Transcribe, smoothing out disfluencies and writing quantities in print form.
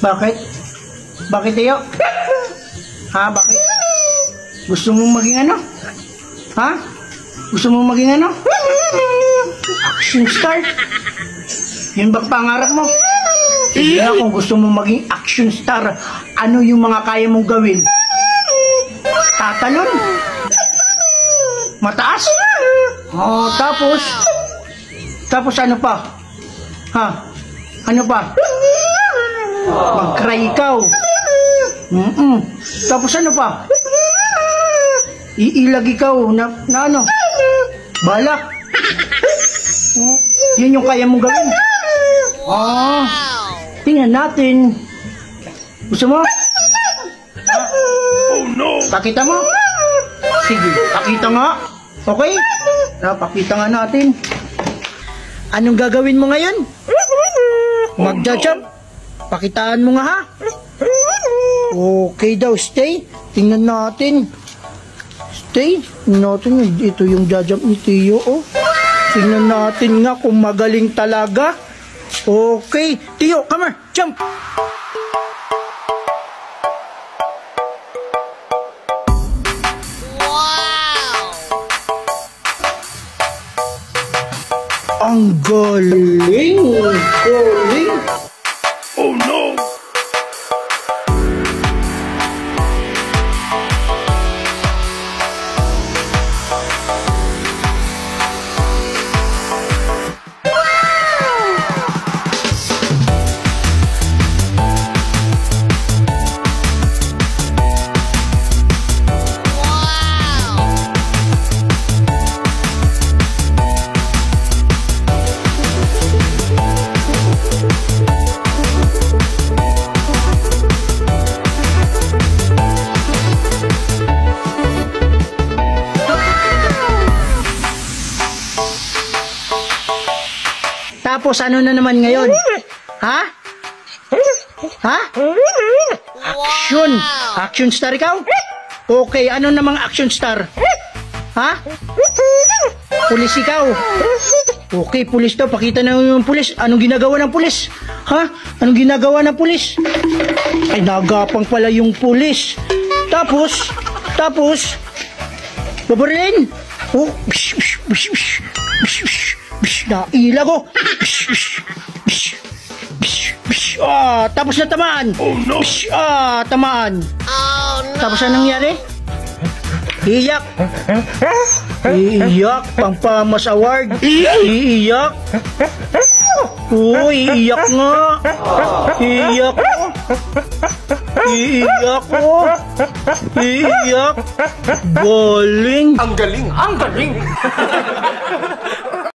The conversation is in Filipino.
Bakit? Bakit, Tio? Ha? Bakit? Gusto mong maging ano? Ha? Gusto mong maging ano? Action star? Yun ba pangarap mo? Sige na, kung gusto mong maging action star, ano yung mga kaya mong gawin? Tatalon? Mataas? Oh, tapos ano pa? Ha? Ano pa? Mag-cry ikaw. Tapos ano pa? Iilag ikaw na ano? Balak. Oh, yun yung kaya mong gawin. Oh, tingnan natin. Gusto mo? Oh no! Pakita mo? Sige, pakita nga. Okay? Pakita nga natin. Anong gagawin mo ngayon? Magja-jump? Pakitaan mo nga ha? Okay daw, stay. Tingnan natin. Stay. Natin, ito yung jajump ni Tio. Oh. Tingnan natin nga kung magaling talaga. Okay. Tio, come on. Jump. Ang galing! Galing! Oh no! Tapos ano na naman ngayon? Ha? Ha? Action! Action star ikaw? Okay, ano namang action star? Ha? Pulis ikaw? Okay, pulis daw. Pakita na yung pulis. Anong ginagawa ng pulis? Ha? Anong ginagawa ng pulis? Ay, nagapang pala yung pulis. Tapos, babarilin. Oh, nailag ko. Tapos na tamaan. Oh no. Tamaan. Oh no. Tapos anong nangyari? Iiyak. Iiyak. Pangpamas award. Iiyak. Iiyak nga. Iiyak ko. Iiyak ko. Iiyak. Galing. Ang galing. Ang galing.